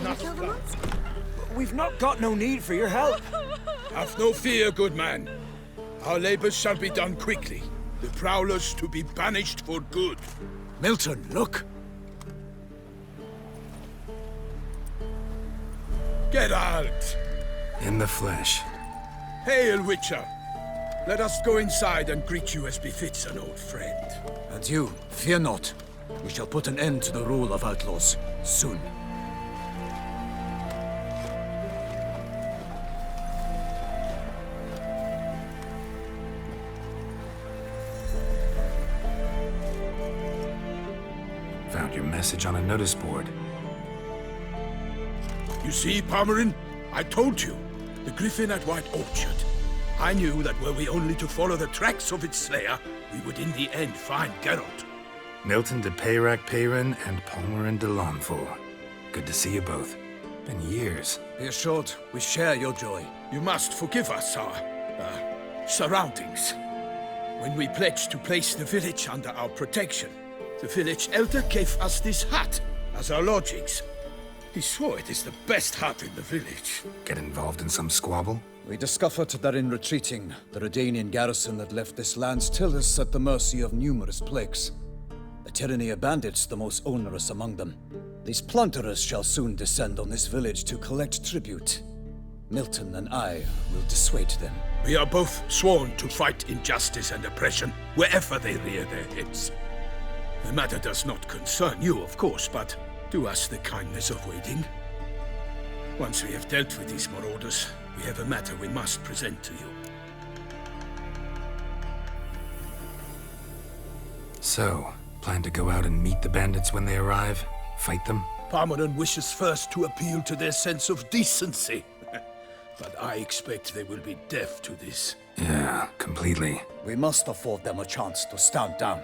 gonna kill the monster? We've not got no need for your help. Have no fear, good man. Our labors shall be done quickly. The prowlers to be banished for good. Milton, look. Geralt! In the flesh. Hail, Witcher! Let us go inside and greet you as befits an old friend. And you, fear not. We shall put an end to the rule of outlaws, soon. Found your message on a notice board. You see, Palmerin? I told you. The Griffin at White Orchard. I knew that were we only to follow the tracks of its slayer, we would in the end find Geralt. Milton de Peyrac Peyrin and Palmerin de Lawnful. Good to see you both. Been years. Be assured, we share your joy. You must forgive us our, surroundings. When we pledged to place the village under our protection, the village elder gave us this hut as our lodgings. He swore it is the best hut in the village. Get involved in some squabble? We discovered that in retreating, the Redanian garrison that left this land still is at the mercy of numerous plagues. The tyranny of bandits the most onerous among them. These plunderers shall soon descend on this village to collect tribute. Milton and I will dissuade them. We are both sworn to fight injustice and oppression wherever they rear their heads. The matter does not concern you, of course, but do us the kindness of waiting. Once we have dealt with these marauders, we have a matter we must present to you. So, plan to go out and meet the bandits when they arrive? Fight them? Palmerin wishes first to appeal to their sense of decency. But I expect they will be deaf to this. Yeah, completely. We must afford them a chance to stand down.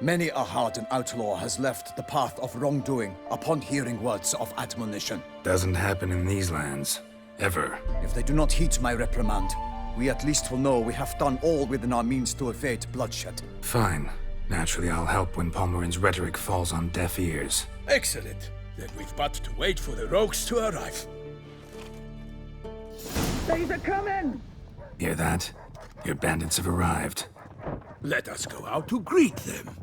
Many a hardened outlaw has left the path of wrongdoing upon hearing words of admonition. Doesn't happen in these lands. Ever. If they do not heed my reprimand, we at least will know we have done all within our means to evade bloodshed. Fine. Naturally, I'll help when Palmerin's rhetoric falls on deaf ears. Excellent. Then we've but to wait for the rogues to arrive. They're coming! Hear that? Your bandits have arrived. Let us go out to greet them.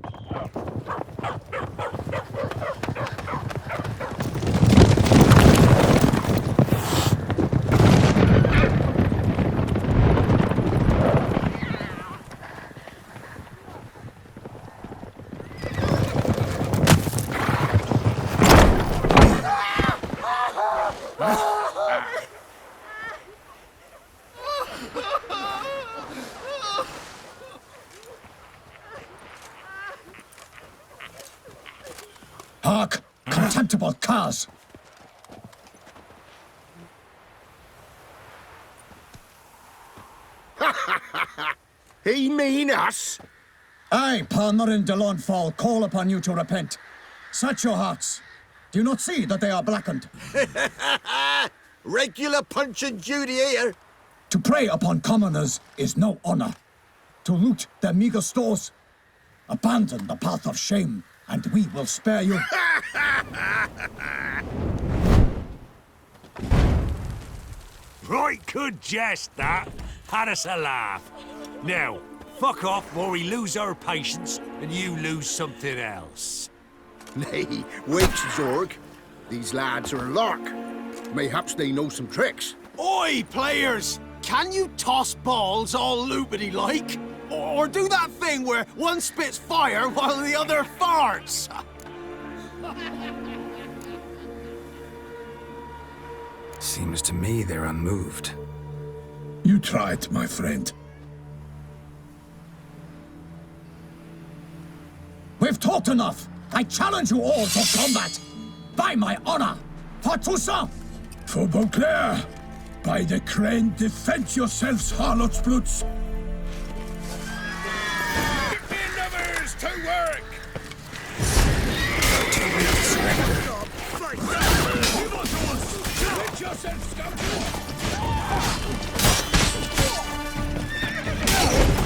Hark! Contemptible curs! He mean us? I, Palmerin de Lawnfall, call upon you to repent. Set your hearts. Do you not see that they are blackened? Regular Punch and Judy here. To prey upon commoners is no honor. To loot their meager stores, abandon the path of shame, and we will spare you. Right good jest, that. Had us a laugh. Now, fuck off or we lose our patience and you lose something else. Nay, wait, Zorg. These lads are a lark. Mayhaps they know some tricks. Oi, players! Can you toss balls all loopity-like? Or do that thing where one spits fire while the other farts? Seems to me they're unmoved. You tried, my friend. We've talked enough. I challenge you all to combat. By my honor. For Toussaint. For Beauclair. By the crane, defend yourselves, harlots bloods. Numbers to work! Let yourself scoundrel!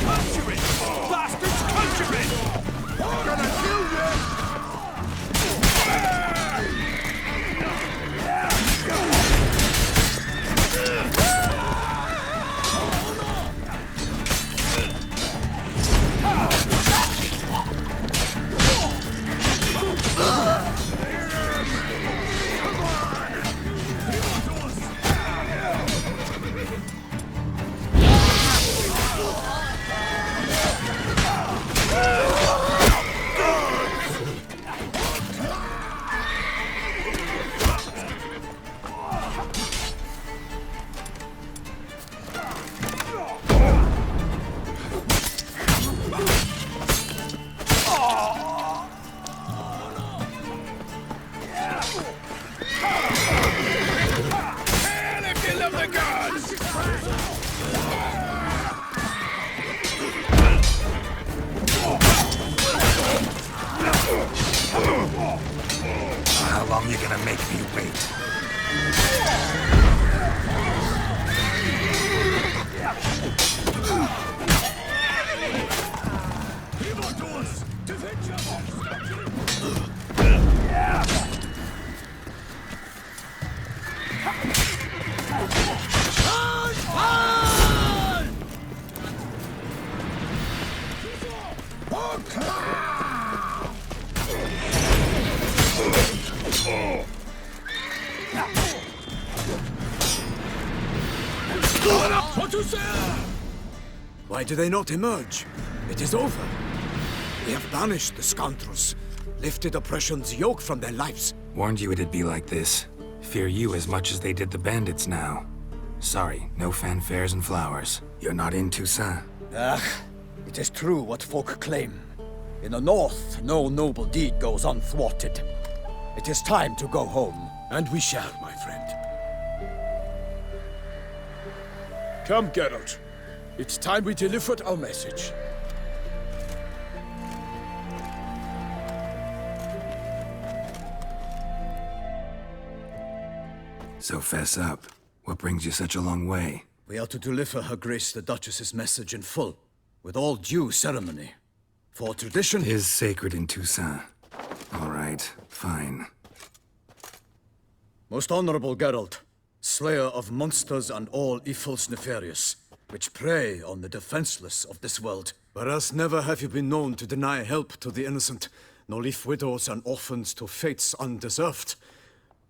Conjure it! Bastards, conjure it! Gonna kill you! long you gonna make me wait? Why do they not emerge? It is over. We have banished the scoundrels, lifted oppression's yoke from their lives. Warned you it'd be like this. Fear you as much as they did the bandits now. Sorry, no fanfares and flowers. You're not in Toussaint. It is true what folk claim. In the north, no noble deed goes unthwarted. It is time to go home. And we shall, my friend. Come, Geralt. It's time we delivered our message. So fess up. What brings you such a long way? We are to deliver Her Grace the Duchess's message in full, with all due ceremony. For tradition... Is sacred in Toussaint. All right, fine. Most honorable Geralt, slayer of monsters and all evils nefarious, which prey on the defenseless of this world. Whereas never have you been known to deny help to the innocent, nor leave widows and orphans to fates undeserved.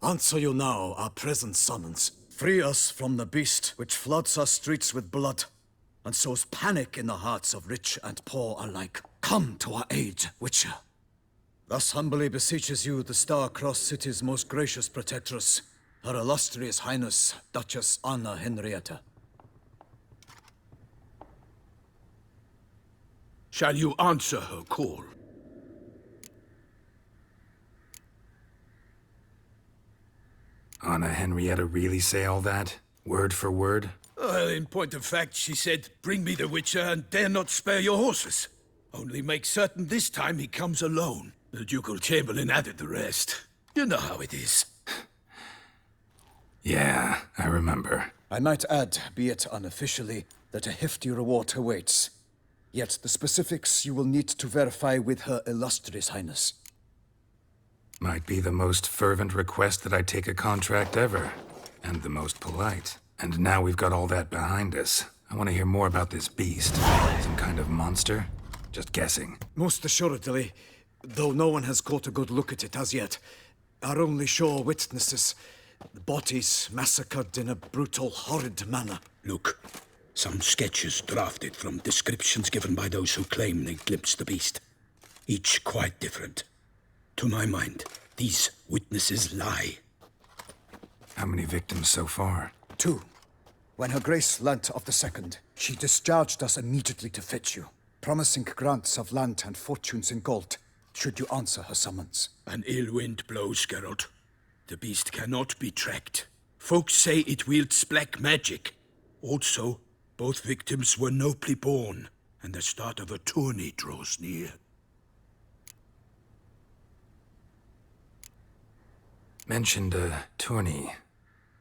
Answer you now our present summons. Free us from the beast which floods our streets with blood, and sows panic in the hearts of rich and poor alike. Come to our aid, Witcher. Thus humbly beseeches you the Star-Crossed City's most gracious protectress, Her Illustrious Highness, Duchess Anna Henrietta. Shall you answer her call? Anna Henrietta really say all that? Word for word? Well, in point of fact, she said, "Bring me the Witcher and dare not spare your horses. Only make certain this time he comes alone." The Ducal Chamberlain added the rest. You know how it is. Yeah, I remember. I might add, be it unofficially, that a hefty reward awaits. Yet the specifics you will need to verify with Her Illustrious Highness. Might be the most fervent request that I take a contract ever. And the most polite. And now we've got all that behind us. I want to hear more about this beast. Some kind of monster? Just guessing. Most assuredly, though no one has caught a good look at it as yet. Our only sure witnesses. The bodies massacred in a brutal, horrid manner. Look, some sketches drafted from descriptions given by those who claim they glimpsed the beast. Each quite different. To my mind, these witnesses lie. How many victims so far? 2. When Her Grace learnt of the second, she discharged us immediately to fetch you, promising grants of land and fortunes in gold, should you answer her summons. An ill wind blows, Geralt. The beast cannot be tracked. Folks say it wields black magic. Also, both victims were nobly born, and the start of a tourney draws near. Mentioned a tourney.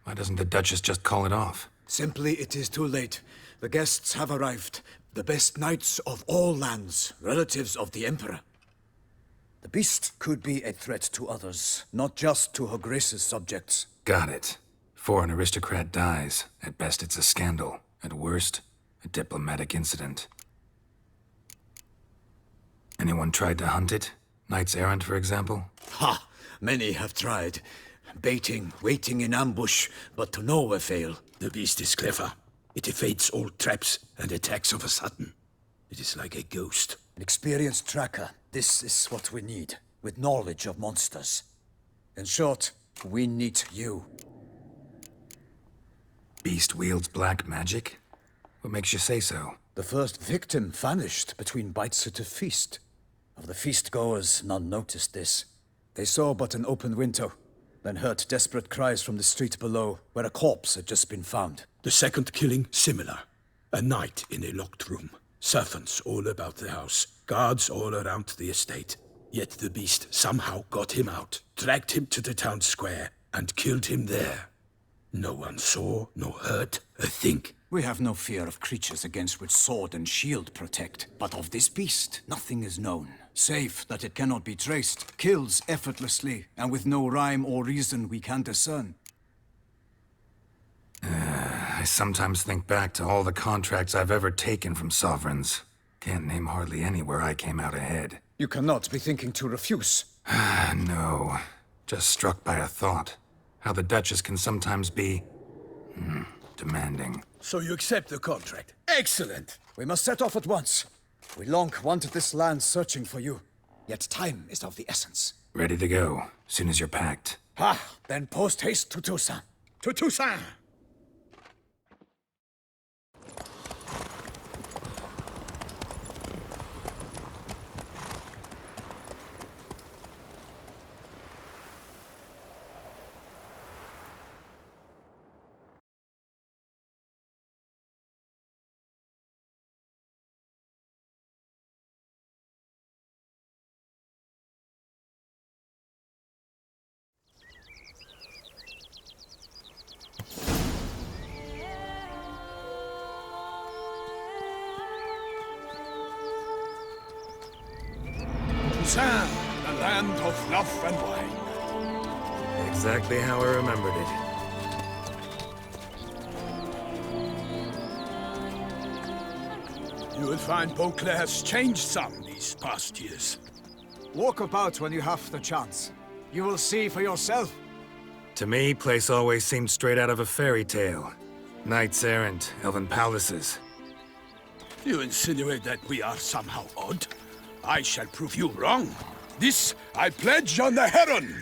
Why doesn't the Duchess just call it off? Simply, it is too late. The guests have arrived. The best knights of all lands, relatives of the Emperor. The beast could be a threat to others, not just to Her Grace's subjects. Got it. Before an aristocrat dies, at best it's a scandal. At worst, a diplomatic incident. Anyone tried to hunt it? Knights errant, for example? Ha! Many have tried. Baiting, waiting in ambush, but to no avail. The beast is clever. It evades all traps and attacks of a sudden. It is like a ghost. An experienced tracker. This is what we need, with knowledge of monsters. In short, we need you. Beast wields black magic? What makes you say so? The first victim vanished between bites at a feast. Of the feast-goers, none noticed this. They saw but an open window, then heard desperate cries from the street below, where a corpse had just been found. The second killing, similar. A night in a locked room. Servants all about the house. Guards all around the estate. Yet the beast somehow got him out, dragged him to the town square, and killed him there. No one saw, nor heard a thing. We have no fear of creatures against which sword and shield protect. But of this beast, nothing is known, save that it cannot be traced, kills effortlessly, and with no rhyme or reason we can discern. I sometimes think back to all the contracts I've ever taken from sovereigns. Can't name hardly any where I came out ahead. You cannot be thinking to refuse. No. Just struck by a thought. How the Duchess can sometimes be... demanding. So you accept the contract? Excellent! We must set off at once. We long wanted this land searching for you. Yet time is of the essence. Ready to go, soon as you're packed. Ha! Then post haste to Toussaint. To Toussaint! Toussaint, the land of love and wine. Exactly how I remembered it. You will find Beauclair's changed some these past years. Walk about when you have the chance. You will see for yourself. To me, place always seemed straight out of a fairy tale. Knights errant, elven palaces. You insinuate that we are somehow odd? I shall prove you wrong. This I pledge on the Heron!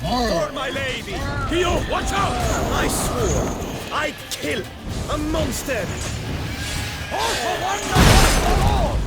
For my lady! Kyo, watch out! I swore I'd kill a monster! All for one, one for all!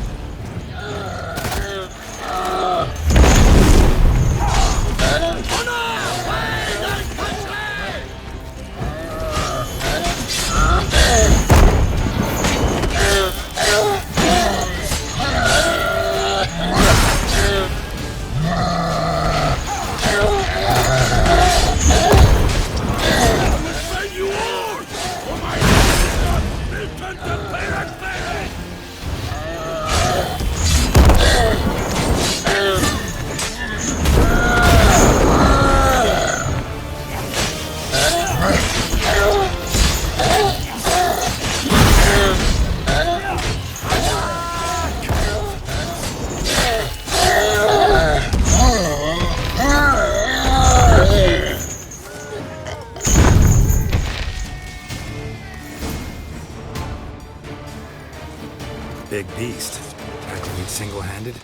Big beast. Tackling it single-handed?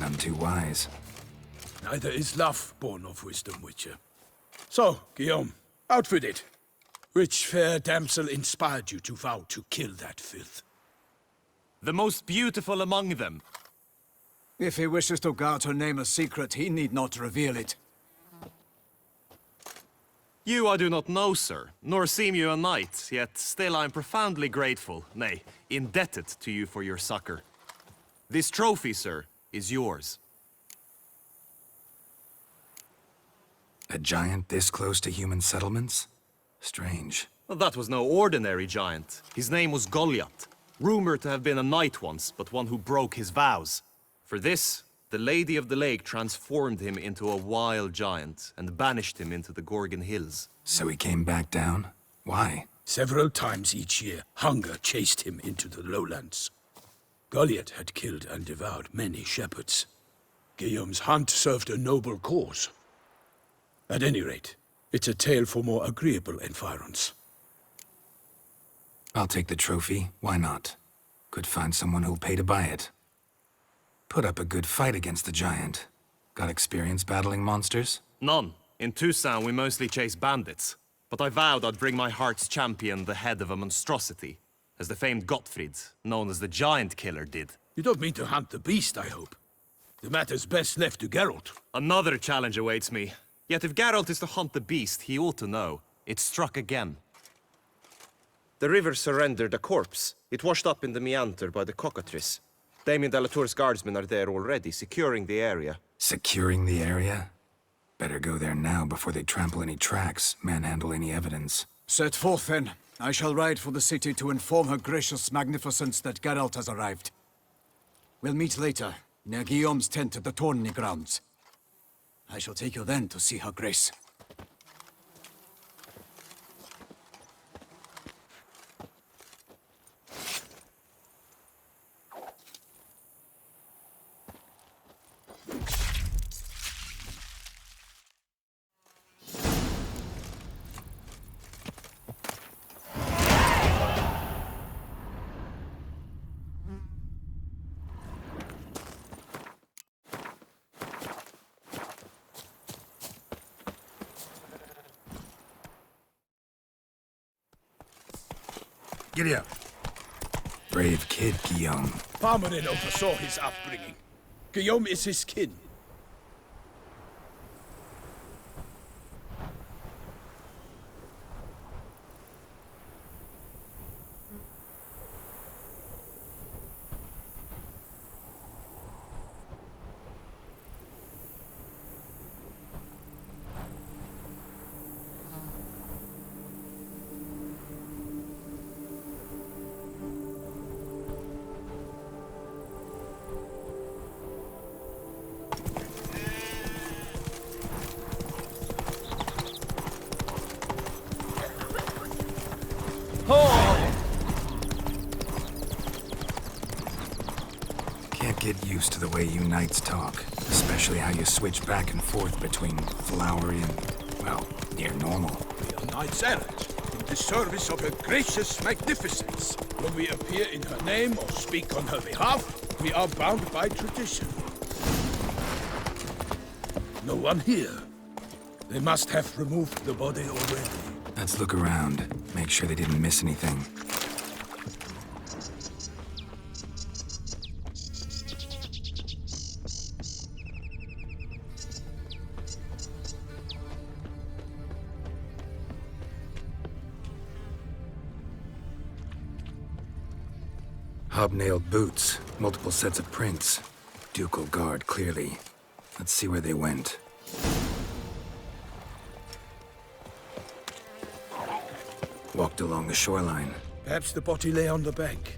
None too wise. Neither is love born of wisdom, Witcher. So, Guillaume, outfitted. Which fair damsel inspired you to vow to kill that filth? The most beautiful among them. If he wishes to guard her name a secret, he need not reveal it. You I do not know, sir, nor seem you a knight, yet still I am profoundly grateful, nay, indebted to you for your succor. This trophy, sir, is yours. A giant this close to human settlements? Strange. Well, that was no ordinary giant. His name was Goliath, rumored to have been a knight once, but one who broke his vows. For this, The Lady of the Lake transformed him into a wild giant and banished him into the Gorgon Hills. So he came back down? Why? Several times each year, hunger chased him into the lowlands. Goliath had killed and devoured many shepherds. Guillaume's hunt served a noble cause. At any rate, it's a tale for more agreeable environs. I'll take the trophy. Why not? Could find someone who'll pay to buy it. Put up a good fight against the giant. Got experience battling monsters? None. In Toussaint, we mostly chase bandits. But I vowed I'd bring my heart's champion the head of a monstrosity, as the famed Gottfried, known as the Giant Killer, did. You don't mean to hunt the beast, I hope. The matter's best left to Geralt. Another challenge awaits me. Yet if Geralt is to hunt the beast, he ought to know. It struck again. The river surrendered a corpse. It washed up in the meander by the cockatrice. Damien Delatour's guardsmen are there already, securing the area. Securing the area? Better go there now before they trample any tracks, manhandle any evidence. Set forth, then. I shall ride for the city to inform her gracious magnificence that Geralt has arrived. We'll meet later, near Guillaume's tent at the tourney grounds. I shall take you then to see her grace. Giddy up. Brave kid, Guillaume. Parmanin oversaw his upbringing. Guillaume is his kin. Can't get used to the way you knights talk, especially how you switch back and forth between flowery and, well, near normal. We are knights errant, in the service of her gracious magnificence. When we appear in her name or speak on her behalf, we are bound by tradition. No one here. They must have removed the body already. Let's look around, make sure they didn't miss anything. Hobnailed boots, multiple sets of prints. Ducal guard, clearly. Let's see where they went. Walked along the shoreline. Perhaps the body lay on the bank.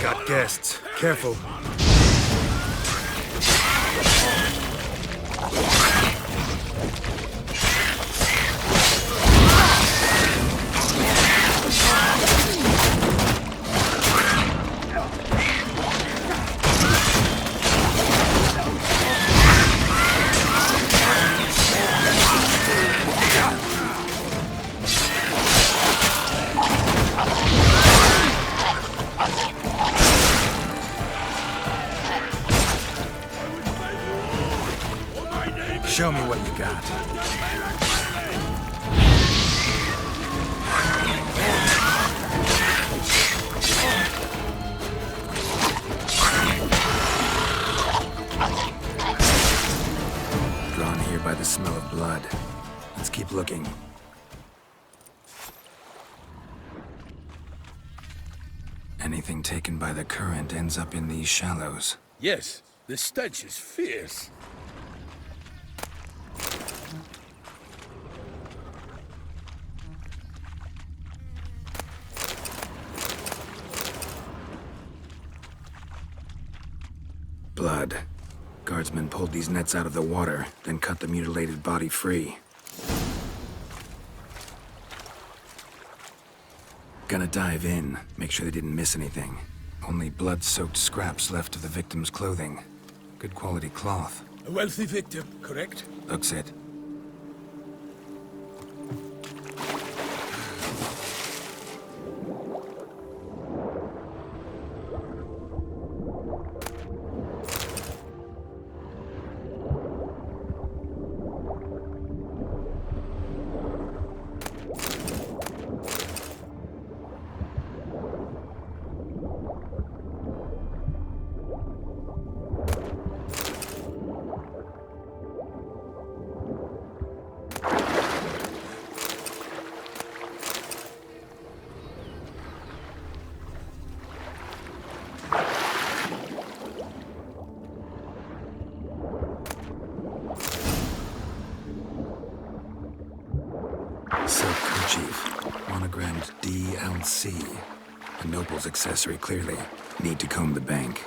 Got guests. Careful. Show me what you got. Drawn here by the smell of blood. Let's keep looking. Anything taken by the current ends up in these shallows. Yes, the stench is fierce. Blood. Guardsmen pulled these nets out of the water, then cut the mutilated body free. Gonna dive in, make sure they didn't miss anything. Only blood-soaked scraps left of the victim's clothing. Good quality cloth. A wealthy victim, correct? Looks it. Silk kerchief, monogrammed DLC. A noble's accessory, clearly. Need to comb the bank.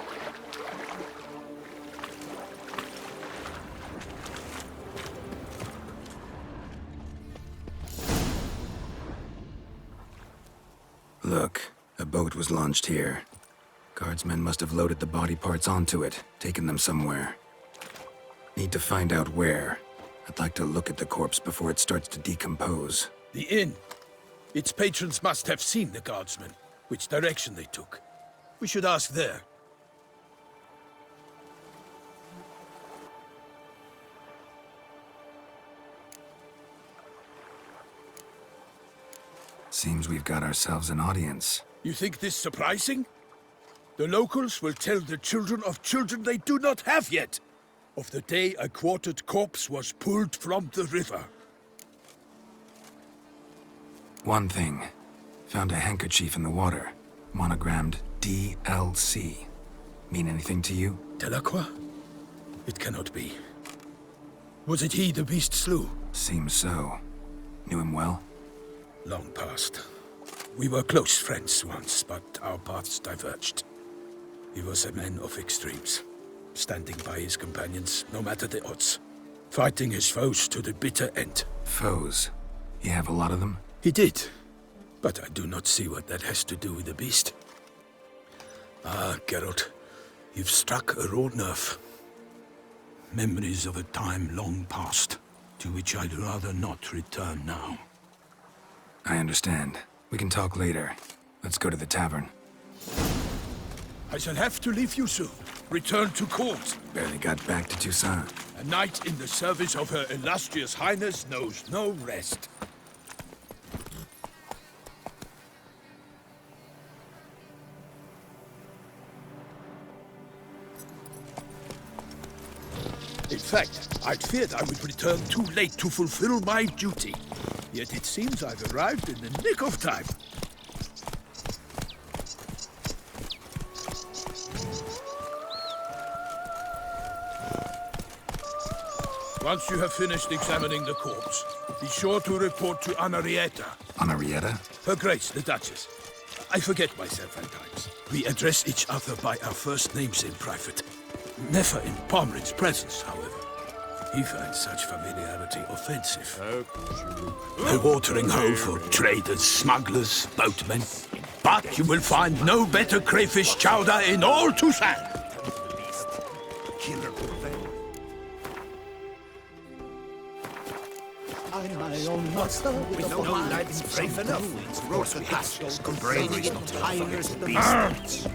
Look, a boat was launched here. Guardsmen must have loaded the body parts onto it, taken them somewhere. Need to find out where. I'd like to look at the corpse before it starts to decompose. The inn. Its patrons must have seen the guardsmen, which direction they took. We should ask there. Seems we've got ourselves an audience. You think this surprising? The locals will tell the children of children they do not have yet, of the day a quartered corpse was pulled from the river. One thing. Found a handkerchief in the water. Monogrammed DLC. Mean anything to you? Delacroix? It cannot be. Was it he the beast slew? Seems so. Knew him well? Long past. We were close friends once, but our paths diverged. He was a man of extremes, standing by his companions no matter the odds, fighting his foes to the bitter end. Foes? You have a lot of them? He did, but I do not see what that has to do with the beast. Ah, Geralt, you've struck a raw nerve. Memories of a time long past, to which I'd rather not return now. I understand. We can talk later. Let's go to the tavern. I shall have to leave you soon. Return to court. Barely got back to Toussaint. A knight in the service of Her Illustrious Highness knows no rest. In fact, I'd feared I would return too late to fulfill my duty. Yet it seems I've arrived in the nick of time. Once you have finished examining the corpse, be sure to report to Anarietta. Anarietta? Her Grace, the Duchess. I forget myself at times. We address each other by our first names in private. Never in Pomrin's presence, however. He finds such familiarity offensive. A watering hole for traders, smugglers, boatmen. But you will find no better crayfish chowder in all Toussaint. My own master with no lads brave enough. Roast the pastures, bravery's not hires the beasts.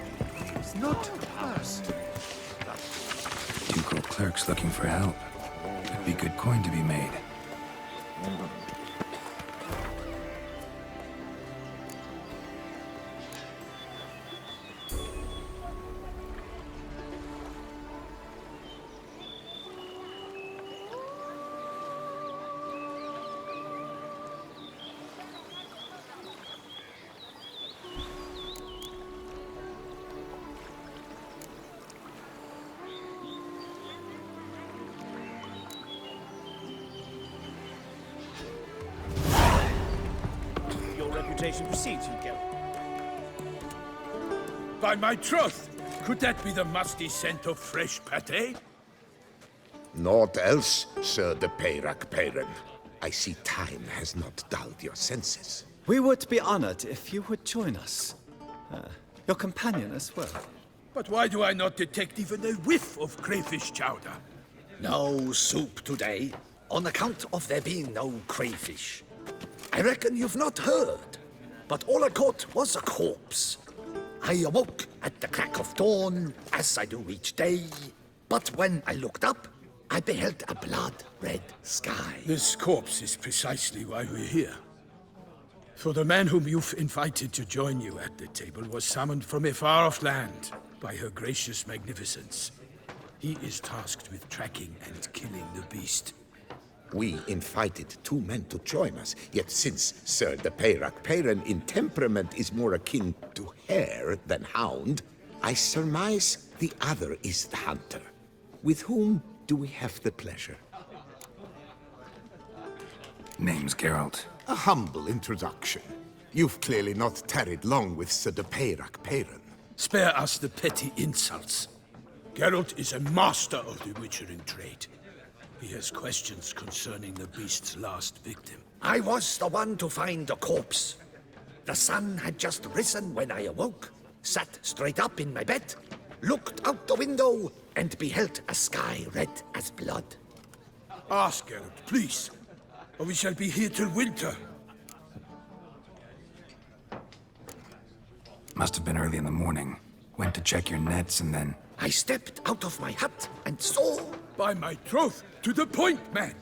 It's not us. Ducal clerks looking for help. Could be good coin to be made. Your reputation precedes you, Geralt. By my troth, Could that be the musty scent of fresh pate? Naught else, Sir de Peyrac Peyren. I see time has not dulled your senses. We would be honored if you would join us. Your companion as well. But why do I not detect even a whiff of crayfish chowder? No soup today, on account of there being no crayfish. I reckon you've not heard, but all I caught was a corpse. I awoke at the crack of dawn, as I do each day, but when I looked up, I beheld a blood-red sky. This corpse is precisely why we're here. For the man whom you've invited to join you at the table was summoned from a far-off land by her gracious magnificence. He is tasked with tracking and killing the beast. We invited 2 men to join us, yet since Sir de Peyrac Peyren in temperament is more akin to hare than hound, I surmise the other is the hunter. With whom do we have the pleasure? Name's Geralt. A humble introduction. You've clearly not tarried long with Sir de Peyrac Peyren. Spare us the petty insults. Geralt is a master of the witchering trade. He has questions concerning the beast's last victim. I was the one to find the corpse. The sun had just risen when I awoke, sat straight up in my bed, looked out the window, and beheld a sky red as blood. Ask Geralt, please, or we shall be here till winter. Must have been early in the morning. Went to check your nets and then... I stepped out of my hut and saw... By my troth, to the point, man!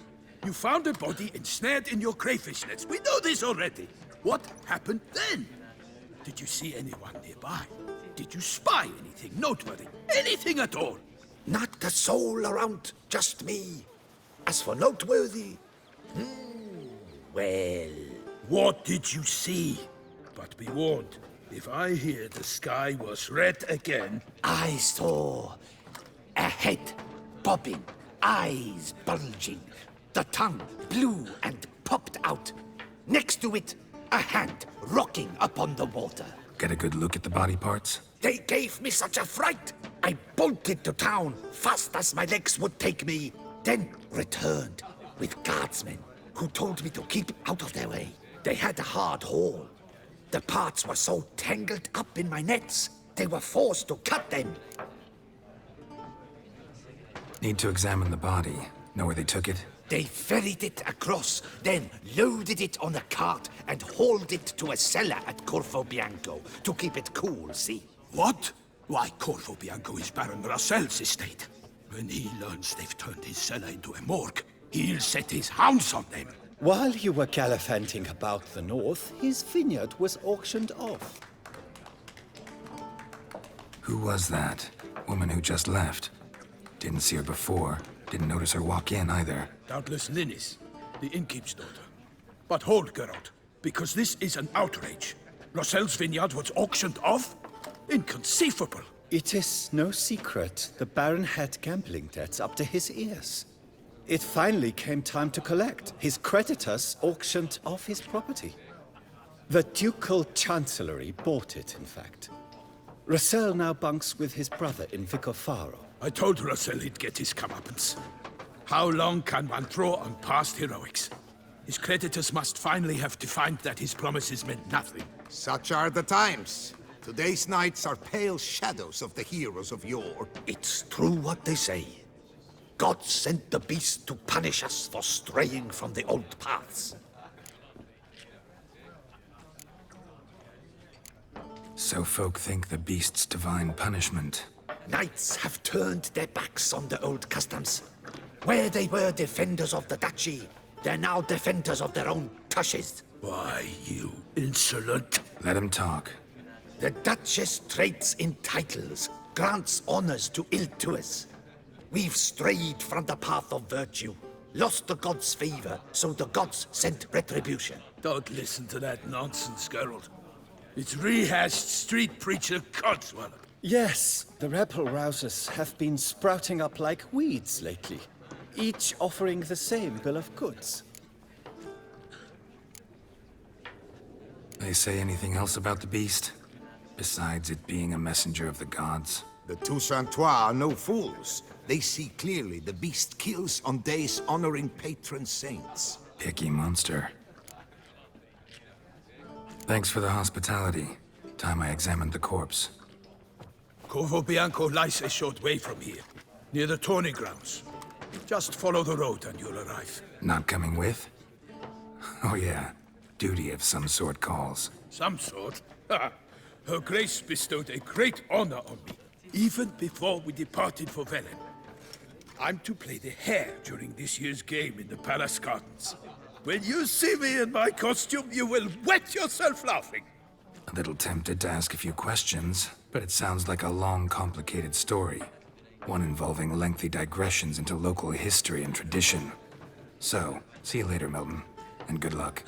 You found a body ensnared in your crayfish nets. We know this already. What happened then? Did you see anyone nearby? Did you spy anything noteworthy? Anything at all? Not a soul around, just me. As for noteworthy... well... What did you see? But be warned, if I hear the sky was red again... I saw a head bobbing, eyes bulging, the tongue blue and popped out. Next to it, a hand rocking upon the water. Get a good look at the body parts? They gave me such a fright. I bolted to town fast as my legs would take me, then returned with guardsmen who told me to keep out of their way. They had a hard haul. The parts were so tangled up in my nets, they were forced to cut them. Need to examine the body. Know where they took it? They ferried it across, then loaded it on a cart and hauled it to a cellar at Corvo Bianco to keep it cool, see? What? Why, Corvo Bianco is Baron Russell's estate. When he learns they've turned his cellar into a morgue, he'll set his hounds on them. While you were gallivanting about the north, his vineyard was auctioned off. Who was that? Woman who just left. Didn't see her before. Didn't notice her walk in either. Doubtless Linnis, the innkeep's daughter. But hold, Geralt, because this is an outrage. Russell's vineyard was auctioned off? Inconceivable. It is no secret the Baron had gambling debts up to his ears. It finally came time to collect. His creditors auctioned off his property. The Ducal Chancellery bought it, in fact. Russell now bunks with his brother in Vicofaro. I told Russell he'd get his comeuppance. How long can one throw on past heroics? His creditors must finally have defined that his promises meant nothing. Such are the times. Today's knights are pale shadows of the heroes of yore. It's true what they say. God sent the beast to punish us for straying from the old paths. So folk think the beast's divine punishment. Knights have turned their backs on the old customs. Where they were defenders of the duchy, they're now defenders of their own tushes. Why, you insolent... Let him talk. The Duchess trades in titles, grants honors to ill-doers. We've strayed from the path of virtue, lost the gods' favor, so the gods sent retribution. Don't listen to that nonsense, Geralt. It's rehashed street preacher codswallop. Yes, the rebel rousers have been sprouting up like weeds lately, each offering the same bill of goods. They say anything else about the beast? Besides it being a messenger of the gods? The Toussaintois are no fools. They see clearly the beast kills on days honoring patron saints. Picky monster. Thanks for the hospitality. Time I examined the corpse. Corvo Bianco lies a short way from here, near the tourney grounds. Just follow the road and you'll arrive. Not coming with? Oh yeah, duty of some sort calls. Some sort? Ha! Her Grace bestowed a great honor on me, even before we departed for Velen. I'm to play the hare during this year's game in the palace gardens. When you see me in my costume, you will wet yourself laughing. A little tempted to ask a few questions, but it sounds like a long, complicated story. One involving lengthy digressions into local history and tradition. So, see you later, Milton, and good luck.